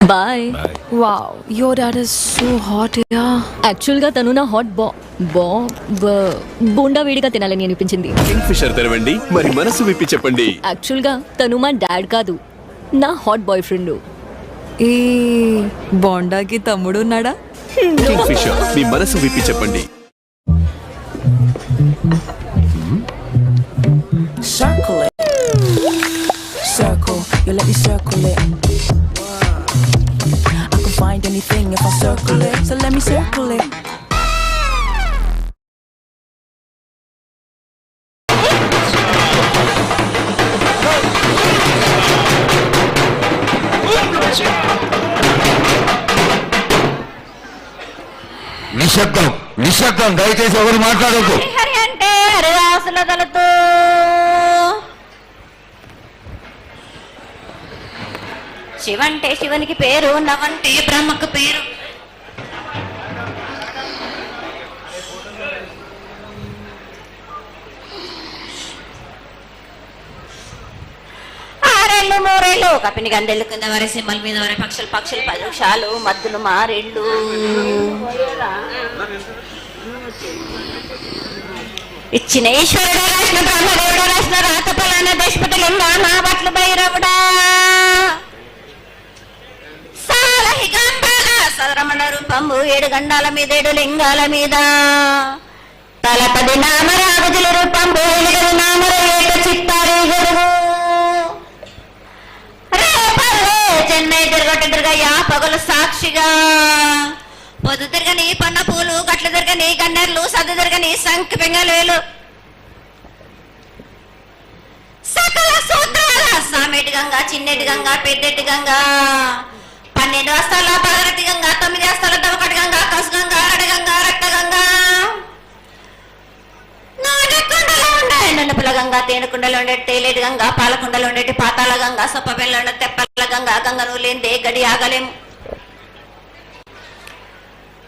Bye. Wow, your dad is so hot, yeah. యాక్చువల్గా తను నా హాట్ బోండా వేడిగా తినాలని అనిపించింది. కింగ్ ఫిషర్ తెరవండి, మరి మనసు విప్పి చెప్పండి. యాక్చువల్గా తను మా డాడ్ కాదు, నా హాట్ బాయ్ ఫ్రెండ్. ఈ బోండాకి తమ్ముడు ఉన్నాడా? కింగ్ ఫిషర్, మీ మనసు విప్పి చెప్పండి. Circle it. Circle, you let me circle it. I can find anything if I circle it, so let me circle it. నిశ్శబ్దం దయచేసి ఎవరు మాట్లాడకు. అంటే హరిదాసుల తలతో శివంటే శివునికి పేరు, నవంటే బ్రహ్మకు పేరు. ఆరేళ్ళు మూరేళ్ళు కపిని గందెళ్ళు కింద వరే సింహల మీద వరే పక్షులు 10 వృక్షాలు మద్దులు మారేళ్ళు. ఇచ్చిన ఈశ్వరుడు రాసిన బ్రహ్మదేవుడు రాసిన రాత పలానా దేశపతిలింగా నా బట్లు భైరవుడా సాలహిగండాల సదరమణ రూపంబు 7 గండాల మీద 7 లింగాల మీద తలపది నామరాగుజుల రూపంబు 8 నామర ఏక చిత్తారి గురువు రేపల్లే చెన్నై తిరగయ్యా పగలు సాక్షిగా పొద్దు తిరగని పన్న పూలు గట్లు తిరగని గన్నెర్లు సద్దు తిరగని సంఖ్య పెంగలేలు సకల సూత్రాల సామెటి గంగా చిన్నెటి గంగా పెద్దెటి గంగా 12 హస్తాల పగరటి గంగా 9 హస్తాల దవకటి గంగా కసు గంగా అరడ గంగా రక్త గంగా నాడకుండలో ఉండే నున్నపుల గంగా తేనుకుండలో ఉండే తేలేటి గంగా పాలకుండలో ఉండేటి పాతాల గంగా సొప్ప పెళ్ళలో ఉండే తెప్పల గంగా గంగను లేందే గడి ఆగలేము.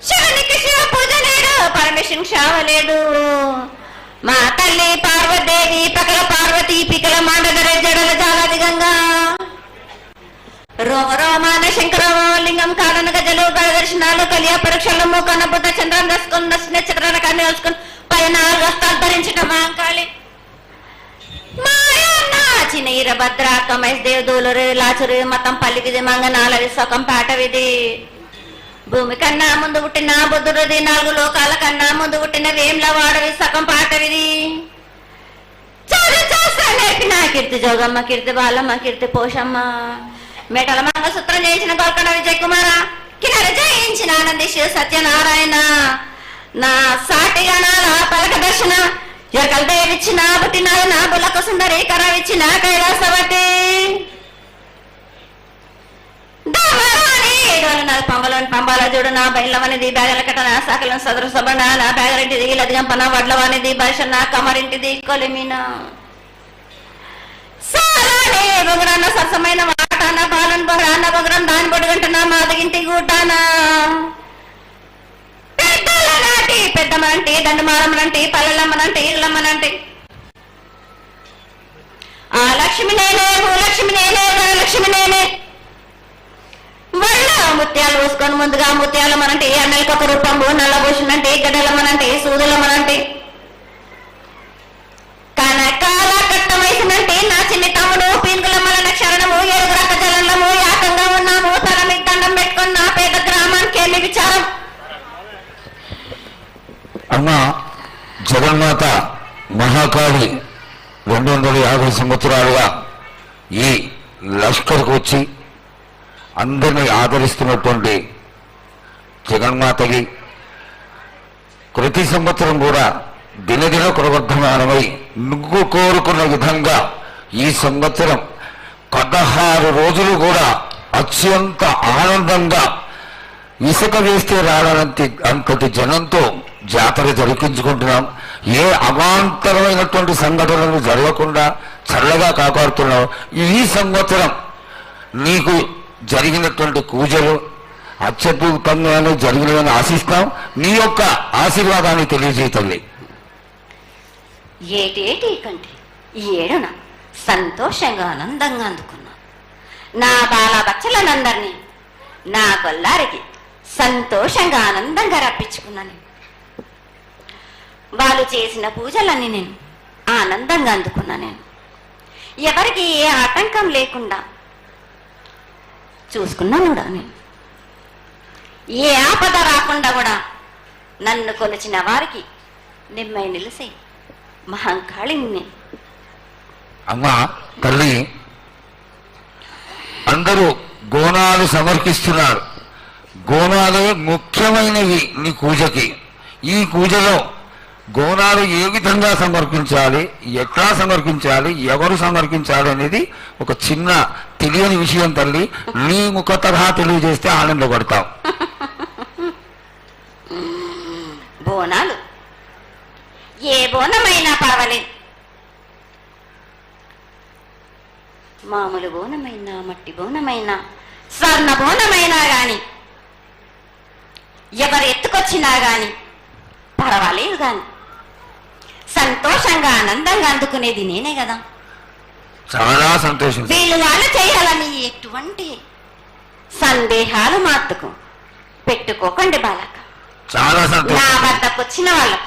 శివునికి శివ పూజ లేడు, పరమేశ్వరుని క్షావలేడు. మా తల్లి పార్వదేవి పకల పార్వతి పికల మాండదర జడల జాలాది గంగా రోమ రోమాన శంకరమో లింగం కాడన గజలు గడ దర్శనాలు కలియ పరీక్షలు మూకన బుద్ధ చంద్రం దసుకొని నక్షత్రాల కన్ను వేసుకొని 14 హస్తాలు ధరించిన మాంకాళి మాయన్న చిన్న ఈరభద్ర కమేష్ దేవ్ దూలరు లాచురు మతం పల్లికిది మంగనాలవి సొకం పాటవిది భూమి కన్నా ముందు పుట్టిన బుద్ధుడిది 4 లోకాల కన్నా ముందు పుట్టిన వేమ్ల వాడవి సగం పాటవిది నేర్పిన కీర్తి జోగమ్మ కీర్తి బాలమ్మ కీర్తి పోషమ్మ మేటల మంగళసూత్రం చేయించిన గోల్కొండ విజయ్ కుమార కిన్నర జయించిన ఆనంది శివ సత్యనారాయణ నా సాటిగా నాల పలక దర్శన ఎరకల దేవిచ్చిన పుట్టిన నా బులకు సుందరి కరవిచ్చిన కైలాసవతి పంబాల చూడు నా బయలవనిది బ్యాగల కట్ట నా సాకలను సదరు సబణ నా బ్యాగరింటిది లదిగంపన వడ్లవానిది బర్షన్న కమరింటిది కొలిమిన సారానే బొగరన్న సరసమైన వాటాన బాలన్ బొగరాన్న బొగరం దాని బొడుగంటున్న మాదగింటి గూటాన పెద్దల నాటి పెద్దమ్మనంటి దండుమారమ్మనంటి పల్లెలమ్మనంటి ఇళ్ళమ్మనంటి ఆ లక్ష్మి నేనే భూలక్ష్మి నేనే ధనలక్ష్మి నేనే వల్ల ముత్యాలు పోసుకొని ముందుగా ముత్యాలు మనంటే అన్నలకి ఒక రూపంబు నల్లభూషణంటే గడ్డలమ్మనంటే సూదులమ్మనంటే కనకాల కట్ట వయసునంటే నా చిన్ని తమ్ముడు పీనుగులమ్మల క్షరణము 7 రక జలంలో యాకంగా ఉన్నాము తల మీద దండం పెట్టుకుని నా పేద గ్రామానికి ఏమి విచారం. అమ్మా జగన్మాత మహాకాళి 250 సంవత్సరాలుగా ఈ లష్కర్కు వచ్చి అందరినీ ఆదరిస్తున్నటువంటి జగన్మాతకి ప్రతి సంవత్సరం కూడా దినదిన కులవర్ధమానమై నువ్వు కోరుకున్న విధంగా ఈ సంవత్సరం 16 రోజులు కూడా అత్యంత ఆనందంగా ఇసుక వేస్తే రావడానికి అంతటి జనంతో జాతర జరిపించుకుంటున్నాం. ఏ అవాంతరమైనటువంటి సంఘటనలు జరగకుండా చల్లగా కాపాడుతున్నాం. ఈ సంవత్సరం నీకు జరిగినటువంటి పూజలు అత్యద్భుతంగానే జరిగినవని ఆశిస్తాం. నీ యొక్క ఆశీర్వాదాన్ని తెలియజేయండి. ఏటేటి కంటే ఈ ఏడున సంతోషంగా ఆనందంగా అందుకున్నా. నా బాల బచ్చలనందరినీ నా కొల్లారికి సంతోషంగా ఆనందంగా రప్పించుకున్నాను. వాళ్ళు చేసిన పూజలన్నీ నేను ఆనందంగా అందుకున్నా. నేను ఎవరికి ఏ ఆటంకం లేకుండా చూసుకున్నాను కూడా. నేను ఏ ఆపద రాకుండా కూడా నన్ను కొలిచిన వారికి నిమ్మై నిలిసి మహంకాళిని. అమ్మా తల్లి, అందరూ గోనాలు సమర్పిస్తున్నారు. గోనాలు ముఖ్యమైనవి నీ పూజకి. ఈ పూజలో గోనాలు ఏ విధంగా సమర్పించాలి, ఎట్లా సమర్పించాలి, ఎవరు సమర్పించాలి అనేది ఒక చిన్న తెలియని విషయం తల్లి. నీ ముఖ తరహా తెలియజేస్తే ఆనందపడతాం. బోనాలు ఏ బోనమైనా పర్వాలేదు. మామూలు బోనమైనా, మట్టి బోనమైనా, స్వర్ణ బోనమైనా గాని, ఎవరు ఎత్తుకొచ్చినా గాని పర్వాలేదు. గాని సంతోషంగా ఆనందంగా అందుకునేది నేనే కదా. చాలా సంతోషం. వీళ్ళు వాళ్ళు చేయాలని ఎటువంటి సందేహాలు మాత్రకు పెట్టుకోకండి బాలక. చాలా నా సంతోషం. వద్దకు వచ్చిన వాళ్ళు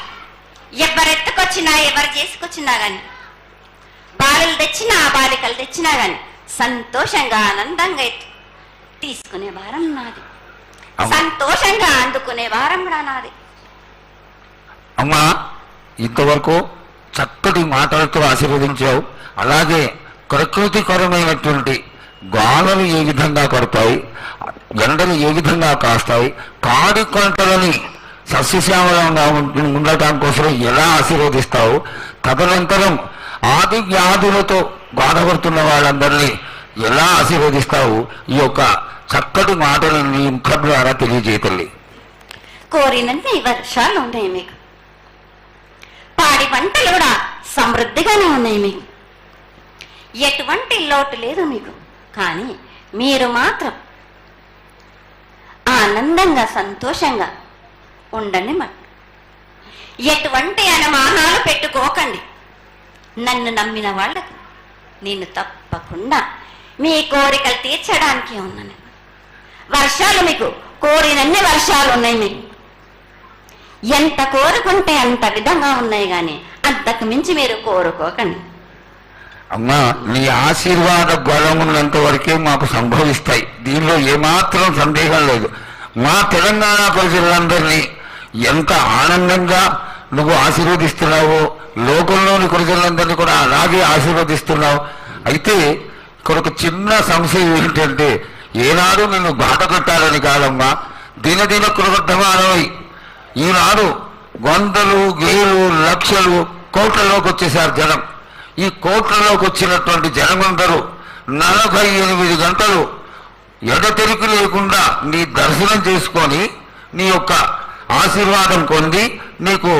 ఎవరెత్తుకొచ్చినా, ఎవరు చేసుకొచ్చినా గాని, బాలికలు తెచ్చినా, బాలికలు తెచ్చినా గాని సంతోషంగా ఆనందంగా తీసుకునే వారం నాది. సంతోషంగా అందుకునే వారం కూడా నాది. అమ్మా, ఇంతవరకు చక్కటి మాటలతో ఆశీర్వదించావు. అలాగే ప్రకృతికరమైనటువంటి గాలులు ఏ విధంగా పడతాయి, ఎండలు ఏ విధంగా కాస్తాయి, కాడి కొంటలని సస్యశ్యామలంగా ఉండటం కోసం ఎలా ఆశీర్వదిస్తావు, తదనంతరం ఆది వ్యాధులతో బాధపడుతున్న వాళ్ళందరినీ ఎలా ఆశీర్వదిస్తావు, ఈ యొక్క చక్కటి మాటలు నీ ముఖం ద్వారా తెలియజేయతల్లి. కోరినన్ని వర్షాలు ఉన్నాయి మీకు. పాడి పంటలు కూడా సమృద్ధిగానే ఉన్నాయి మీకు. ఎటువంటి లోటు లేదు మీకు. కానీ మీరు మాత్రం ఆనందంగా సంతోషంగా ఉండండి. మరి ఎటువంటి అనుమానాలు పెట్టుకోకండి. నన్ను నమ్మిన వాళ్ళకు నేను తప్పకుండా మీ కోరికలు తీర్చడానికి ఉన్నాను. వర్షాలు మీకు కోరినన్ని వర్షాలు ఉన్నాయి. మీకు ఎంత కోరుకుంటే అంత విధంగా ఉన్నాయి. కానీ అంతకు మించి మీరు కోరుకోకండి. అమ్మా, నీ ఆశీర్వాద బలం ఉన్నంత వరకే మాకు సంభవిస్తాయి. దీనిలో ఏమాత్రం సందేహం లేదు. మా తెలంగాణ ప్రజలందరినీ ఎంత ఆనందంగా నువ్వు ఆశీర్వదిస్తున్నావో, లోకంలోని ప్రజలందరినీ కూడా అలాగే ఆశీర్వదిస్తున్నావు. అయితే ఇక్కడ ఒక చిన్న సంశయం ఏంటంటే, ఏనాడు నిన్ను బాట కట్టాలని కాదమ్మా, దినదిన కృతవర్ధమానమై ఈనాడు వందలు, వేలు, లక్షలు, కోట్లలోకి వచ్చేసారు జనం. ఈ కోట్లలోకి వచ్చినటువంటి జనమందరూ 48 గంటలు ఎడతెరికి లేకుండా నీ దర్శనం చేసుకొని నీ యొక్క ఆశీర్వాదం పొంది నీకు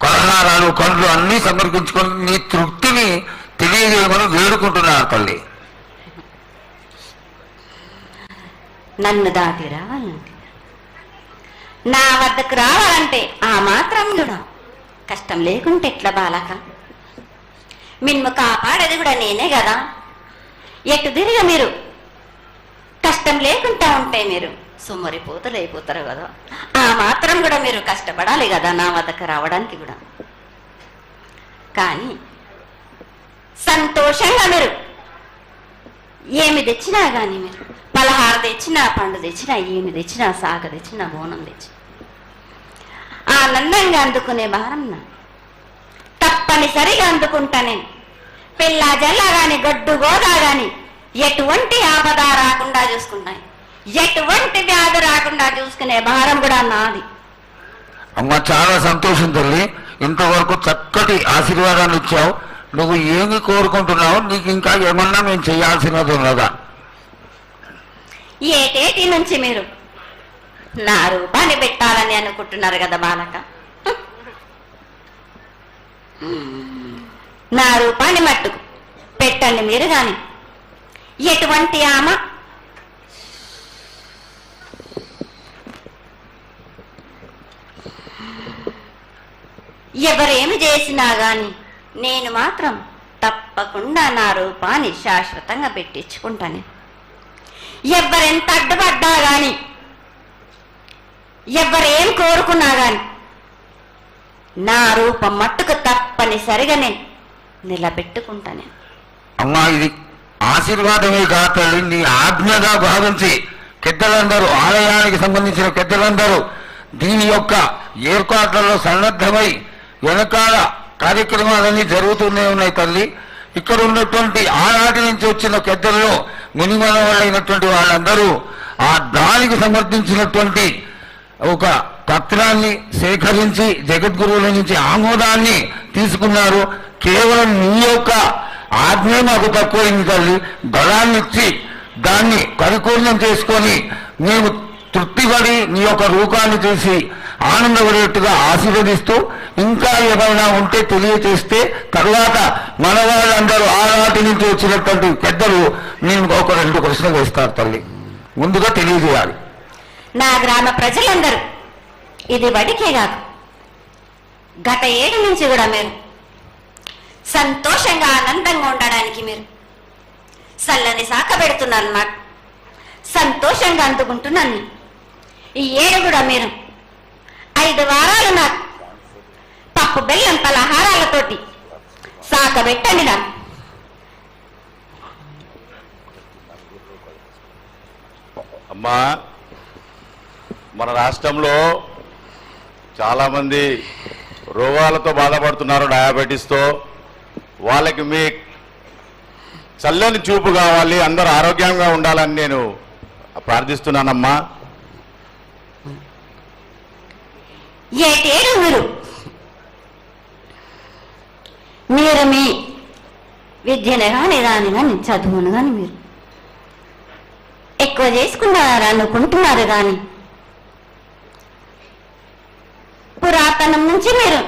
కలహారాలు, కండ్లు అన్నీ సమర్పించుకొని నీ తృప్తిని తెలియజేయమని వేడుకుంటున్నారు తల్లి. నన్ను దాటి రావాలంటే, నా వద్దకు రావాలంటే ఆ మాత్రం కూడా కష్టం లేకుంటే ఎట్లా బాలక? మిమ్ము కాపాడేది కూడా నేనే కదా. ఎటు తిరిగి మీరు కష్టం లేకుండా ఉంటే మీరు సొమ్మరిపోతలు అయిపోతారు కదా. ఆ మాత్రం కూడా మీరు కష్టపడాలి కదా నా వద్దకు రావడానికి కూడా. కానీ సంతోషంగా మీరు ఏమి తెచ్చినా కానీ, మీరు పలహారం తెచ్చినా, పండు తెచ్చినా, ఏమి తెచ్చినా, సాగ తెచ్చినా, బోనం తెచ్చి ఆనందంగా అందుకునే భారం నా తప్పనిసరిగా అందుకుంటా. నేను పిల్ల జల్లా గాని గడ్డు గోదా గాని ఎటువంటి ఆపద రాకుండా చూసుకుంటాయి, ఎటువంటి వ్యాధి రాకుండా చూసుకునే భారం కూడా నాది. అమ్మ చాలా సంతోషం తల్లి, ఇంతవరకు చక్కటి ఆశీర్వాదాన్ని ఇచ్చావు. నువ్వు ఏమి కోరుకుంటున్నావు? నీకు ఇంకా ఏమన్నా మేము చేయాల్సినది ఉన్నదా? ఏటేటి నుంచి మీరు నా రూపాన్ని పెట్టాలని అనుకుంటున్నారు కదా బాలక. నా రూపాన్ని మట్టుకు పెట్టండి మీరు గాని. ఎటువంటి ఆమె ఎవరేమి చేసినా గాని నేను మాత్రం తప్పకుండా నా రూపాన్ని శాశ్వతంగా పెట్టించుకుంటాను. ఎవరెంత అడ్డుపడ్డా గాని, ఎవరేం కోరుకున్నా గాని నా రూపం మట్టుకు తప్పనిసరిగా నేను నిలబెట్టుకుంటాను. అమ్మా ఇది ఆశీర్వాదమే కాదు తల్లి, నీ ఆజ్ఞగా భావించి పెద్దలందరూ, ఆలయానికి సంబంధించిన పెద్దలందరూ దీని యొక్క ఏర్పాట్లలో సన్నద్ధమై వెనకాల కార్యక్రమాలన్నీ జరుగుతూనే ఉన్నాయి తల్లి. ఇక్కడ ఉన్నటువంటి ఆనాటి నుంచి వచ్చిన పెద్దల్లో మునిమనవాళ్ళైనటువంటి వాళ్ళందరూ ఆ దానికి సమర్థించినటువంటి ఒక పత్రాన్ని సేకరించి జగద్గురువుల నుంచి ఆమోదాన్ని తీసుకున్నారు. కేవలం నీ యొక్క ఆజ్ఞ మాకు తక్కువైంది తల్లి. బలాన్ని ఇచ్చి దాన్ని పరిపూర్ణం చేసుకొని మేము తృప్తిపడి నీ యొక్క రూపాన్ని చూసి ఆనందపడేట్టుగా ఆశీర్వదిస్తూ, ఇంకా ఏమైనా ఉంటే తెలియచేస్తే తర్వాత మన వాళ్ళందరూ ఆనాటి నుంచి వచ్చినటువంటి పెద్దలు నేను ఒక 2 ప్రశ్నలు వేస్తారు తల్లి. ముందుగా తెలియజేయాలి. నా గ్రామ ప్రజలందరూ ఇది వడికే కాదు, గత 7 నుంచి కూడా మీరు సంతోషంగా ఆనందంగా ఉండడానికి మీరు చల్లని సాక పెడుతున్నారు. నాకు సంతోషంగా అందుకుంటున్నాను. ఈ 7 కూడా మీరు 5 వారాలు నాకు పప్పు బెల్లం పలహారాలతోటి సాక పెట్టండి. నాకు అమ్మా, మన రాష్ట్రంలో చాలామంది రోగాలతో బాధపడుతున్నారు, డయాబెటీస్తో. వాళ్ళకి మీ చల్లని చూపు కావాలి, అందరూ ఆరోగ్యంగా ఉండాలని నేను ప్రార్థిస్తున్నానమ్మా. ఏటేడు మీరు మీ విద్యను కానీ దాని కానీ చదువును కానీ మీరు ఎక్కువ చేసుకున్నారు అనుకుంటున్నారు. కానీ పురాతనం నుంచి మీరు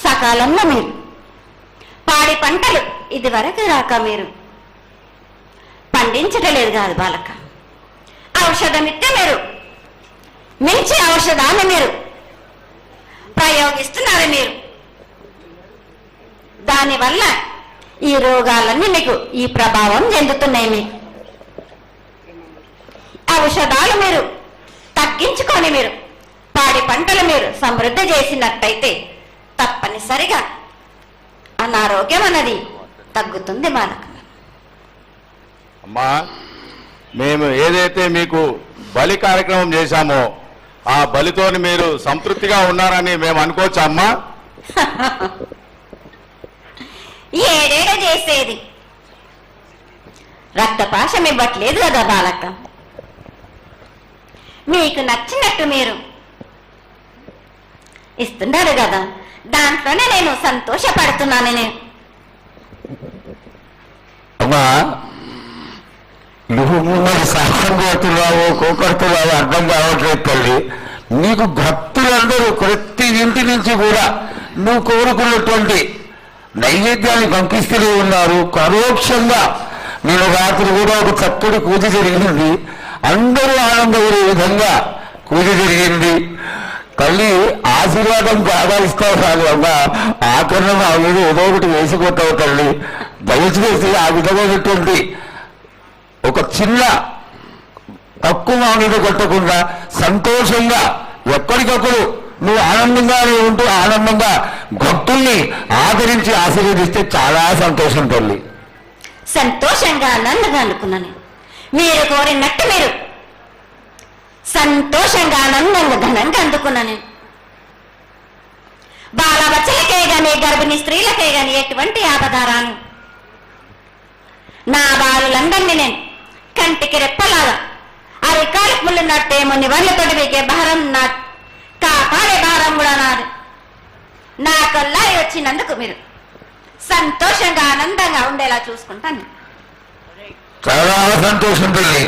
సకాలంలో మీరు పాడి పంటలు ఇది వరకు రాక మీరు పండించటలేదు కాదు బాలక. ఔషధం ఇస్తే మీరు మించి ఔషధాన్ని మీరు ప్రయోగిస్తున్నారు. మీరు దానివల్ల ఈ రోగాలన్నీ మీకు ఈ ప్రభావం చెందుతున్నాయి. మీకు ఔషధాలు మీరు తగ్గించుకొని మీరు పాడి పంటలు మీరు సమృద్ధి చేసినట్టయితే తప్పనిసరిగా అనారోగ్యం అన్నది తగ్గుతుంది బాలక. అమ్మా, మేము ఏదైతే మీకు బలి కార్యక్రమం చేశామో ఆ బలితోని మీరు సంతృప్తిగా ఉన్నారని మేము అనుకోవచ్చా అమ్మా? ఏడేడ చేసేది రక్తపాశం ఇవ్వట్లేదు కదా బాలక. మీకు నచ్చినట్టు మీరు ఇస్తున్నారు కదా, దాంట్లోనే నేను సంతోషపడుతున్నాను. నేను అమ్మా, నువ్వు మరి సాహసం చేస్తున్నావు, కోకడుతున్నావు అర్థం కావట్లేదు తల్లి. నీకు భక్తులందరూ ప్రతి ఇంటి నుంచి కూడా నువ్వు కోరుకున్నటువంటి నైవేద్యాన్ని పంపిస్తూనే ఉన్నారు. పరోక్షంగా నేను రాత్రి కూడా ఒక చక్కటి పూజ జరిగింది. అందరూ ఆనందపడే విధంగా పూజ జరిగింది. తల్లి ఆశీర్వాదం బాగా ఇస్తావు కాదు అమ్మా, ఆకరణ మా మీద ఏదో ఒకటి వేసిపోతావు తల్లి. దయచేసి ఆ విధమైనటువంటి ఒక చిన్న తక్కువ మా మీద కొట్టకుండా సంతోషంగా ఎప్పటికప్పుడు నువ్వు ఆనందంగానే ఉంటూ ఆనందంగా భక్తుల్ని ఆదరించి ఆశీర్వదిస్తే చాలా సంతోషం తల్లి. సంతోషంగా ఆనందంగా అనుకున్నాను. మీరు కోరినట్టు మీరు సంతోషంగా ఆనందంగా ఘనంగా అందుకున్నాను. బాలబచ్చలకే గాని గర్భిణీ స్త్రీలకే గాని ఎటువంటి ఆపదారాన్ని నా బాలులందరినీ నేను కంటికి రెప్పలాగా అరికాలకు ముళ్ళు నట్టే ముని వన్లతోటి వీకే భారం నా కాపాడే భారం కూడా నాది. నా కల్లా వచ్చినందుకు మీరు సంతోషంగా ఆనందంగా ఉండేలా చూసుకుంటాను. చాలా సంతోషం తల్లి.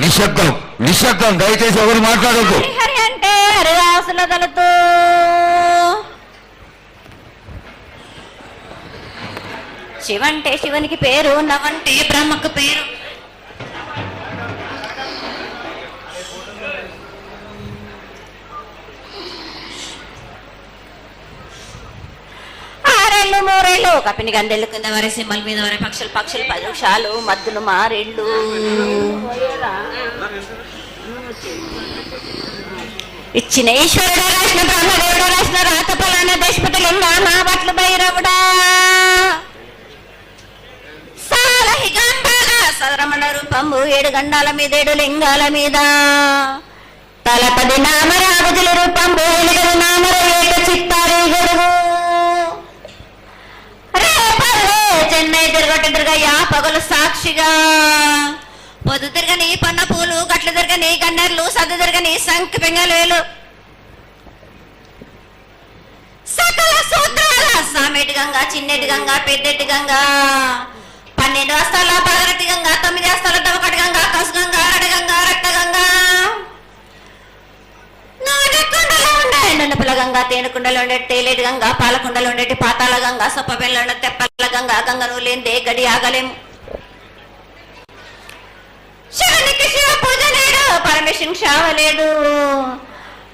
నిశ్శబ్దం నిశ్శబ్దం, దయచేసి ఎవరు మాట్లాడద్దు. హరి హరి అంటే హరిదాసుల దళతో శివంటే శివునికి పేరు, నవంటే బ్రహ్మకు పేరు. ఆరేళ్ళు మూరేళ్ళు కపిని గందెళ్ళు కింద వరే సింహల మీద వరే పక్షులు పక్షులు 10 నిమిషాలు మద్దులు మారేళ్ళు. ఇచ్చిన ఈశ్వరుడు రాసిన బ్రహ్మదేవుడు రాసిన రాత ఫలాన దేశపతి లింగా మా బట్లు భైరవుడా సాలహిగాంబాల సదరమణ రూపంబు 7 గండాల మీద 7 లింగాల మీద తలపది నామరాగుజుల రూపంబు 8 నామర ఏక చిత్తారి గురువు రేపల్లే చెన్నై తిరగటి తిరగయ్యా పగలు సాక్షిగా పొద్దు తిరగని పన్న పూలు గట్లు తిరగని గన్నెర్లు సద్దు తిరగని సంఖ్య పెంగలేలు సకల సూత్రాల సామెటి గంగా చిన్నెటి గంగా పెద్దెటి గంగా 12 హస్తాల పగరటి గంగా 9 హస్తాల దవకటి గంగా కసు గంగా అరడి గంగా రక్త గంగా నాగకుండలో ఉండే ఎండునపుల గంగా తేనుకుండలో ఉండే తేలేటి గంగా పాలకుండలో ఉండేటి పాతాల గంగా సొప్ప బెల్ల ఉండే తెప్పల గంగా గంగను లేందే గడి ఆగలేము. శివునికి శివ పూజ లేడు, పరమేశ్వరునికి శావలేడు.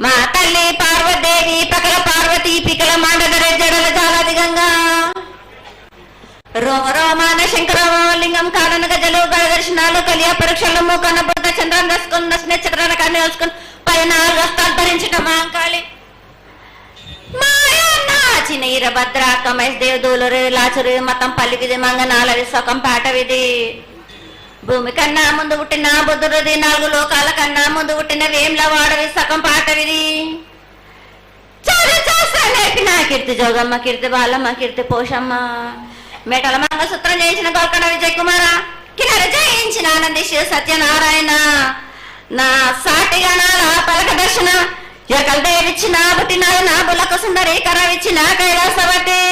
మా తల్లి పార్వదేవి పకల పార్వతి పికల మాండదర జడల జాలాది గంగా రోమ రోమాన శంకరలింగం కాడన గజలు దర్శనాలు కలియ పరీక్షలు మూకన్న బుద్ధ చంద్రం దసుకుని నక్షత్రాల కన్ను వేసుకుని 14 హస్తాలు ధరించిన మాంకాళి చిన్న ఈరభద్ర కమేష్ దేవ్ దూలరు లాచురు మతం పల్లికిది మంగనాలది సొకం పాటవిది భూమి కన్నా ముందు పుట్టిన బుద్ధుడిది 4 లోకాల కన్నా ముందు పుట్టిన వేమ్ల వాడవి సగం పాటవిది నేర్పిన కీర్తి జోగమ్మ కీర్తి బాలమ్మ కీర్తి పోషమ్మ మేటల మంగళసూత్రం చేయించిన గోల్కొండ విజయ్ కుమార కిన్నెర జయించిన ఆనంది శివ సత్యనారాయణ నా సాటిగా నాల పలక దర్శన ఎకల దేవిచ్చిన పుట్టిన నా బులకు సుందరి కరవిచ్చిన కైలాసవతి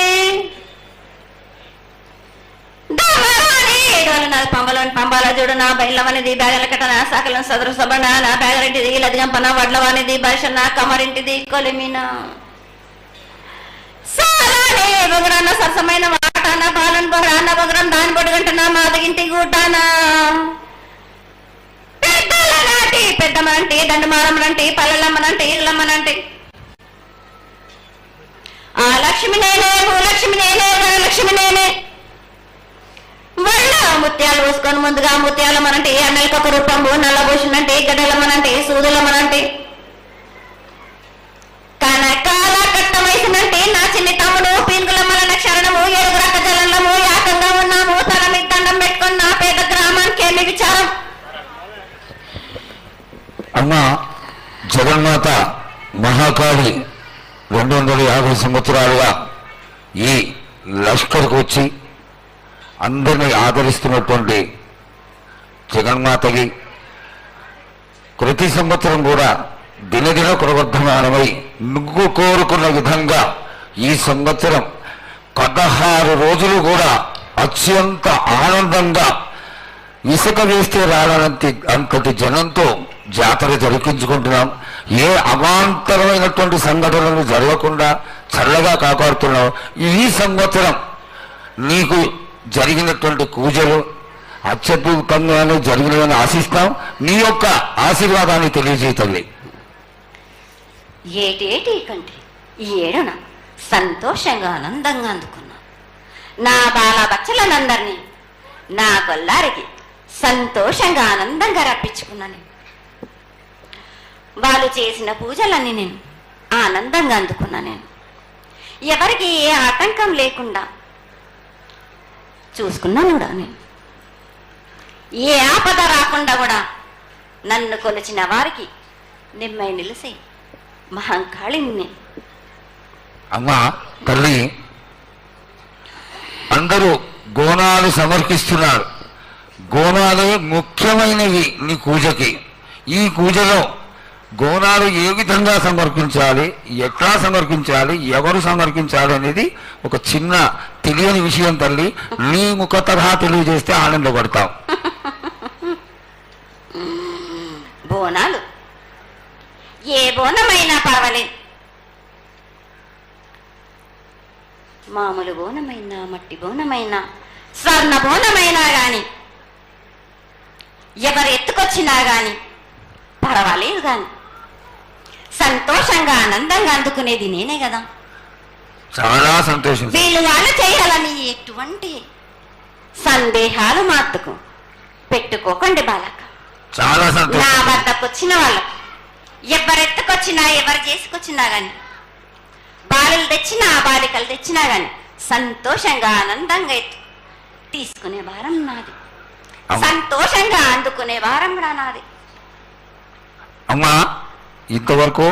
పంబలోని పంబాల చూడు నా బయలవనిది బ్యాగల కట్ట నా సాకలను సదరు సబణ నా బ్యాగరింటిది లదిగంపన వడ్లవానిది భాష నా కమరింటిది కొలిమిన సారానే బొగరాన్న సరసమైన వాటాన బాలన్ బొగరాన్న బొగరం దాని బొడుగంట నా మాదగింటి గూటాన పెద్దల నాటి పెద్దమ్మనంటి దండమారమ్మనంటి పల్లెలమ్మనంటి ఇళ్ళమ్మనంటి ఆ లక్ష్మి నేనే భూలక్ష్మి నేనే ధనలక్ష్మి నేనే వాళ్ళ ముత్యాలు పోసుకొని ముందుగా ముత్యాలమ్మనంటే అన్నెలకు ఒక రూపంబు నల్లభూషణంటే గడ్డలమ్మనంటే సూదులమ్మనంటే కనకాల కట్ట వయసునంటే నా చిన్ని తమ్ముడు పీనుగులమ్మలన్న క్షరణము 7 రక జలంలము యాకంగా ఉన్నాము తల మీద దండం పెట్టుకుని నా పేద గ్రామానికి ఏమి విచారం. అమ్మ జగన్మాత మహాకాళి 250 సంవత్సరాలుగా ఈ లష్కర్కు వచ్చి అందరినీ ఆదరిస్తున్నటువంటి జగన్మాతకి ప్రతి సంవత్సరం కూడా దినదిన ప్రవర్ధమానమై నువ్వు కోరుకున్న విధంగా ఈ సంవత్సరం 16 రోజులు కూడా అత్యంత ఆనందంగా ఇసుక వేస్తే అంతటి జనంతో జాతర జరిపించుకుంటున్నాం. ఏ అవాంతరమైనటువంటి సంఘటనలు జరగకుండా చల్లగా కాపాడుతున్నాం. ఈ సంవత్సరం నీకు జరిగినటువంటి పూజలు అత్యద్భుతంగానే జరిగినవని ఆశిస్తాం. నీ యొక్క ఆశీర్వాదాన్ని తెలియజేయండి. ఏటేటి కంటే ఈ ఏడున సంతోషంగా ఆనందంగా అందుకున్నా నా బాల బచ్చలనందరినీ నా కొల్లారికి సంతోషంగా ఆనందంగా రప్పించుకున్నాను. వాళ్ళు చేసిన పూజలన్నీ నేను ఆనందంగా అందుకున్నా. నేను ఎవరికి ఏ ఆటంకం లేకుండా చూసుకున్నాను కూడా. నేను ఏ ఆపద రాకుండా కూడా నన్ను కొలిచిన వారికి నిమ్మై నిలిసే మహంకాళిని నేను. అమ్మా తల్లి, అందరూ గోనాలు సమర్పిస్తున్నారు. గోనాలు ముఖ్యమైనవి నీ పూజకి. ఈ పూజలో గోనాలు ఏ విధంగా సమర్పించాలి, ఎట్లా సమర్పించాలి, ఎవరు సమర్పించాలి అనేది ఒక చిన్న తెలియని విషయం తల్లి. నీ ముఖ తరహా తెలియజేస్తే ఆనందపడతాం. బోనాలు ఏ బోనమైనా పర్వాలేదు, మామూలు బోనమైనా మట్టి బోనమైనా స్వర్ణ బోనమైనా గాని ఎవరు ఎత్తుకొచ్చినా గాని పర్వాలేదు, గాని సంతోషంగా ఆనందంగా అందుకునేది నేనే కదా. చాలా సంతోషం. వీళ్ళు వాళ్ళు చేయాలని ఎటువంటి సందేహాలు మాత్రకు పెట్టుకోకండి బాలక. చాలా నా సంతోషం. వద్దకు వచ్చిన వాళ్ళు ఎవరెత్తుకొచ్చినా ఎవరు చేసుకొచ్చినా గాని, బాలులు తెచ్చినా బాలికలు తెచ్చినా గాని సంతోషంగా ఆనందంగా తీసుకునే భారం నాది, సంతోషంగా అందుకునే భారం కూడా నాది. అమ్మా, ఇంతవరకు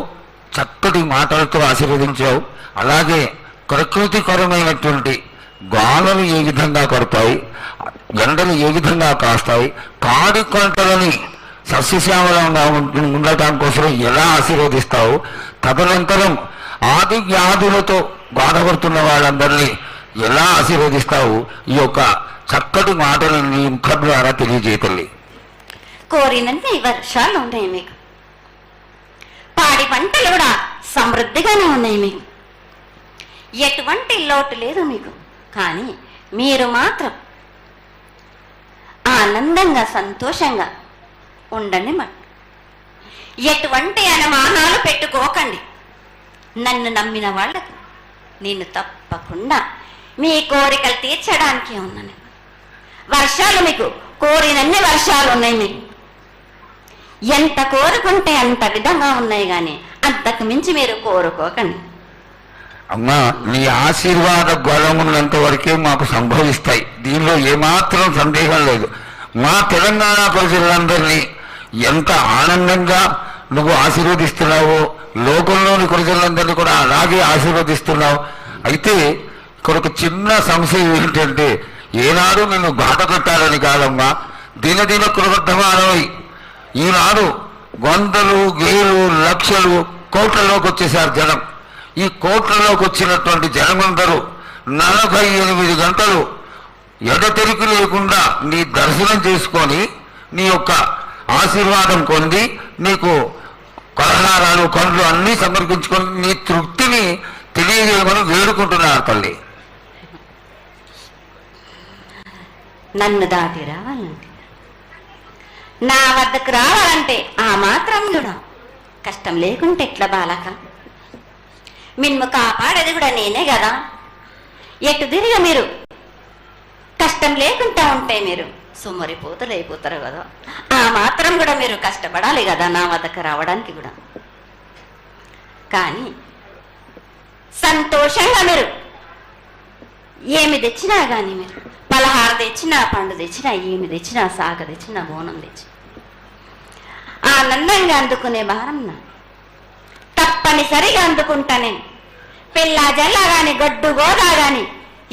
చక్కటి మాటలతో ఆశీర్వదించావు. అలాగే ప్రకృతికరమైనటువంటి గాలులు ఏ విధంగా కొడతాయి, ఎండలు ఏ విధంగా కాస్తాయి, కాడి కొంటలని సస్యశ్యామలంగా ఉండటం కోసం ఎలా ఆశీర్వదిస్తావు, తదనంతరం ఆది వ్యాధులతో బాధపడుతున్న వాళ్ళందరినీ ఎలా ఆశీర్వదిస్తావు, ఈ యొక్క చక్కటి మాటలు నీ ముఖం ద్వారా తెలియజేతల్లి. కోరినన్ని వర్షాలు ఉన్నాయి మీకు, పాడి పంటలు కూడా సమృద్ధిగానే ఉన్నాయి మీకు, ఎటువంటి లోటు లేదు మీకు. కానీ మీరు మాత్రం ఆనందంగా సంతోషంగా ఉండండి. ఎటువంటి అనుమానాలు పెట్టుకోకండి. నన్ను నమ్మిన వాళ్ళకు నేను తప్పకుండా మీ కోరికలు తీర్చడానికి ఉన్నాను. వర్షాలు మీకు కోరినన్ని వర్షాలు ఉన్నాయి మీకు, ఎంత కోరుకుంటే అంత విధంగా ఉన్నాయి, కానీ అంతకు మించి మీరు కోరుకోకండి. అమ్మా, నీ ఆశీర్వాద గొలం ఉన్నంత వరకే మాకు సంభవిస్తాయి, దీనిలో ఏమాత్రం సందేహం లేదు. మా తెలంగాణ ప్రజలందరినీ ఎంత ఆనందంగా నువ్వు ఆశీర్వదిస్తున్నావో లోకంలోని ప్రజలందరినీ కూడా అలాగే ఆశీర్వదిస్తున్నావు. అయితే ఇక్కడ ఒక చిన్న సంశయం ఏంటంటే, ఏనాడు నిన్ను బాధ పెట్టాలని కాదమ్మా, దినదిన కృతమానమై ఈనాడు వందలు వేలు లక్షలు కోట్లలోకి వచ్చేసారు జనం. ఈ కోట్లలోకి వచ్చినటువంటి జనమందరూ 48 గంటలు ఎడతెరికి లేకుండా నీ దర్శనం చేసుకొని నీ యొక్క ఆశీర్వాదం పొంది నీకు కొలహారాలు పండ్లు అన్నీ సమర్పించుకొని నీ తృప్తిని తెలియజేయమని వేడుకుంటున్నారు తల్లి. నన్ను దాటి రావాలంటే, నా వద్దకు రావాలంటే ఆ మాత్రం కూడా కష్టం లేకుంటే ఎట్లా బాలక? మిన్ను కాపాడేది కూడా నేనే కదా. ఎటు తిరిగి మీరు కష్టం లేకుండా ఉంటే మీరు సుమ్మరిపోతలు అయిపోతారు కదా. ఆ మాత్రం కూడా మీరు కష్టపడాలి కదా నా వద్దకు రావడానికి కూడా. కానీ సంతోషంగా మీరు ఏమి తెచ్చినా కానీ, మీరు పలహారం తెచ్చినా, పండు తెచ్చినా, ఏమి తెచ్చినా, సాగ తెచ్చినా, బోనం తెచ్చినా ఆనందంగా అందుకునే భారం నా తప్పనిసరిగా అందుకుంటా నేను. పిల్ల జల్ల గాని గొడ్డు గోదా గాని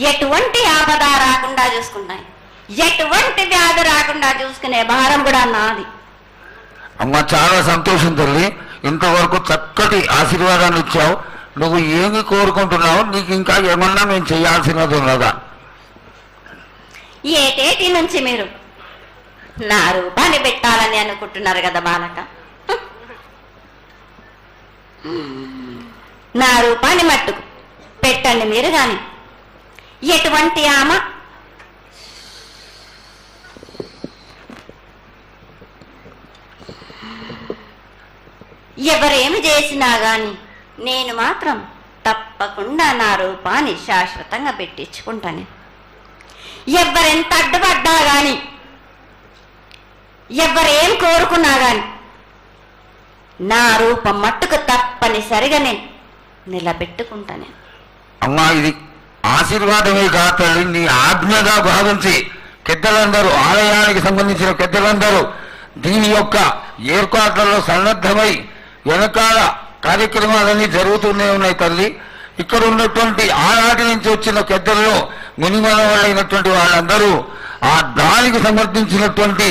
ఎటువంటి ఆపద రాకుండా చూసుకుంటాను, ఎటువంటి వ్యాధి రాకుండా చూసుకునే భారం కూడా నాది. అమ్మ, చాలా సంతోషం తల్లి. ఇంతవరకు చక్కటి ఆశీర్వాదాన్ని ఇచ్చావు. నువ్వు ఏమి కోరుకుంటున్నావు? నీకు ఇంకా ఏమన్నా మేము చేయాల్సినది ఉన్నదా? ఏటేటి నుంచి మీరు నా రూపాన్ని పెట్టాలని అనుకుంటున్నారు కదా బాలక. నా రూపాన్ని మట్టుకు పెట్టండి మీరు. కానీ ఎటువంటి ఆమె ఎవరేమి చేసినా గాని నేను మాత్రం తప్పకుండా నా రూపాన్ని శాశ్వతంగా పెట్టించుకుంటాను. ఎవరెంత అడ్డుపడ్డా గాని, ఎవరేం కోరుకున్నా గాని నా రూపం మట్టుకు తప్పనిసరిగా నేను నిలబెట్టుకుంటాను. అమ్మా, ఇది ఆశీర్వాదమే కాదు తల్లి, నీ ఆజ్ఞగా భావించి పెద్దలందరూ, ఆలయానికి సంబంధించిన పెద్దలందరూ దీని యొక్క ఏర్పాట్లలో సన్నద్ధమై వెనకాల కార్యక్రమాలన్నీ జరుగుతూనే ఉన్నాయి తల్లి. ఇక్కడ ఉన్నటువంటి ఆనాటి నుంచి వచ్చిన పెద్దల్లో మునిమన వాళ్ళైనటువంటి వాళ్ళందరూ ఆ దానికి సమర్పించినటువంటి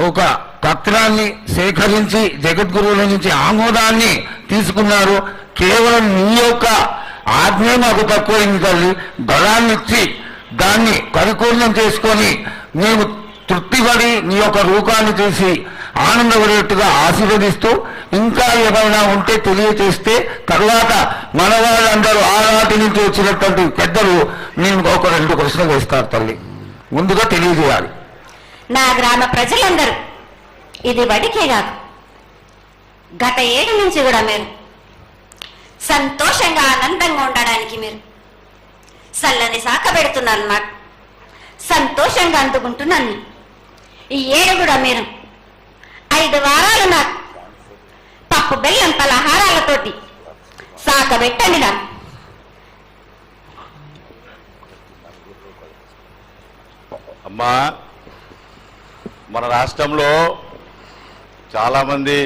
ఒక పత్రాన్ని సేకరించి జగద్గురువుల నుంచి ఆమోదాన్ని తీసుకున్నారు. కేవలం నీ యొక్క ఆజ్ఞ మాకు తక్కువైంది తల్లి. బలాన్ని ఇచ్చి దాన్ని పరిపూర్ణం చేసుకొని మేము తృప్తిపడి నీ యొక్క రూపాన్ని చూసి ఆనందపడేట్టుగా ఆశీర్వదిస్తూ ఇంకా ఏమైనా ఉంటే తెలియచేస్తే తర్వాత మన వాళ్ళందరూ ఆనాటి నుంచి వచ్చినటువంటి పెద్దలు నేను ఒక 2 ప్రశ్నలు వేస్తారు తల్లి. ముందుగా తెలియజేయాలి. నా గ్రామ ప్రజలందరూ ఇది వడికే కాదు, గత 7 నుంచి కూడా మీరు సంతోషంగా ఆనందంగా ఉండడానికి మీరు చల్లని శాఖ పెడుతున్నారు. నాకు సంతోషంగా అందుకుంటున్నాను. ఈ 7 కూడా మీరు 5 వారాలు నాకు పప్పు బెల్లం పలహారాలతోటి శాఖ పెట్టండి. నాకు అమ్మా, మన రాష్ట్రంలో చాలామంది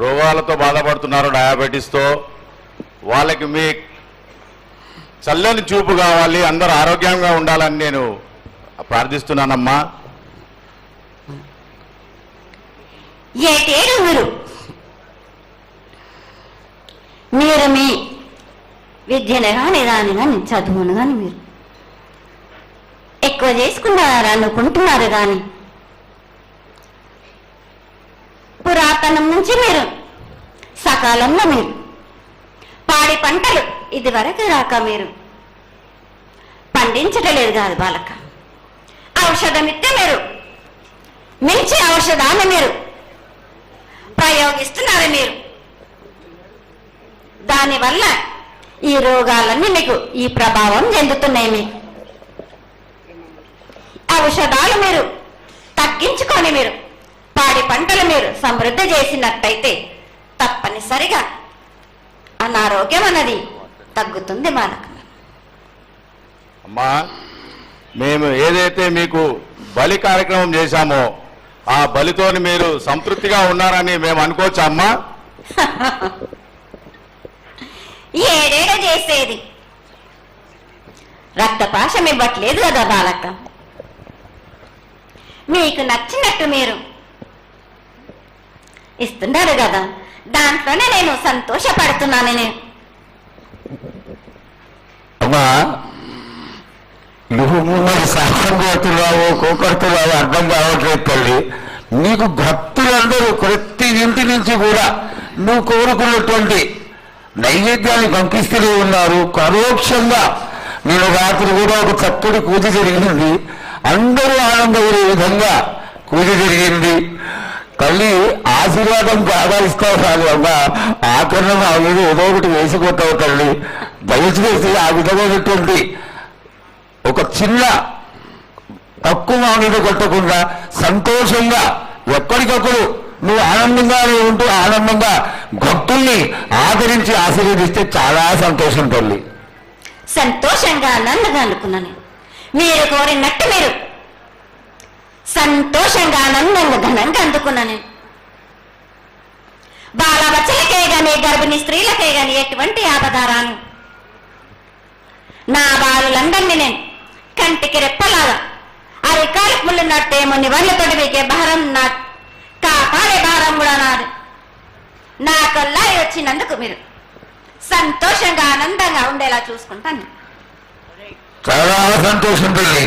రోగాలతో బాధపడుతున్నారు, డయాబెటీస్తో. వాళ్ళకి మీ చల్లని చూపు కావాలి, అందరూ ఆరోగ్యంగా ఉండాలని నేను ప్రార్థిస్తున్నానమ్మా. ఏటేడు మీరు మీ విద్యను కానీ చదువును కానీ మీరు ఎక్కువ చేసుకున్నారా అనుకుంటున్నారు. కానీ పురాతనం నుంచి మీరు సకాలంలో మీరు పాడి పంటలు ఇది వరకు రాక మీరు పండించటలేదు కాదు బాలక. ఔషధం ఇస్తే మీరు మించి ఔషధాన్ని మీరు ప్రయోగిస్తున్నారు. మీరు దానివల్ల ఈ రోగాలన్నీ మీకు ఈ ప్రభావం చెందుతున్నాయి. మీకు ఔషధాలు మీరు తగ్గించుకొని మీరు పాడి పంటలు మీరు సమృద్ధి చేసినట్టయితే తప్పనిసరిగా అనారోగ్యం అన్నది తగ్గుతుంది బాలక. అమ్మా, మేము ఏదైతే మీకు బలి కార్యక్రమం చేశామో ఆ బలితోని మీరు సంతృప్తిగా ఉన్నారని మేము అనుకోవచ్చా అమ్మా? ఏడేడో చేసేది రక్తపాశం ఇవ్వట్లేదు కదా బాలక. మీకు నచ్చినట్టు మీరు ఇస్తున్నారు కదా, దాంట్లోనే నేను సంతోషపడుతున్నాను. నేను అమ్మా, నువ్వు మరి శాస్త్రం కోరుతున్నావు కోకడుతున్నావు అర్థం కావట్లేదు తల్లి. నీకు భక్తులందరూ ప్రతి ఇంటి నుంచి కూడా నువ్వు కోరుకున్నటువంటి నైవేద్యాన్ని పంపిస్తూనే ఉన్నారు. పరోక్షంగా నేను రాత్రి కూడా ఒక చక్కటి పూజ జరిగింది, అందరూ ఆనందపడే విధంగా పూజ జరిగింది. తల్లి ఆశీర్వాదం బాగా ఇస్తావు కాదు అమ్మా, ఆకరణ ఆ మీద ఏదో ఒకటి వేసిపోతావు తల్లి. దయచేసి ఆ విధమైనటువంటి ఒక చిన్న తక్కువ మీద కొట్టకుండా సంతోషంగా ఎప్పటికప్పుడు నువ్వు ఆనందంగానే ఉంటూ ఆనందంగా భక్తుల్ని ఆదరించి ఆశీర్వదిస్తే చాలా సంతోషం తల్లి. సంతోషంగా ఆనందంగా అనుకున్నాను. మీరు కోరినట్టు మీరు సంతోషంగా ఆనందంగా ఘనంగా అందుకున్నాను. బాలబచ్చలకే గాని గర్భిణీ స్త్రీలకే గాని ఎటువంటి ఆపదారాను నా బాలులందరినీ నేను కంటికి రెప్పలాగా అరికాలకు ముళ్ళున్నట్టేమో నివర్లతోటి వీకే భారం నా కాపాడే భారం కూడా నాది. నా కల్లా వచ్చినందుకు మీరు సంతోషంగా ఆనందంగా ఉండేలా చూసుకుంటాను. చాలా సంతోషం తల్లి.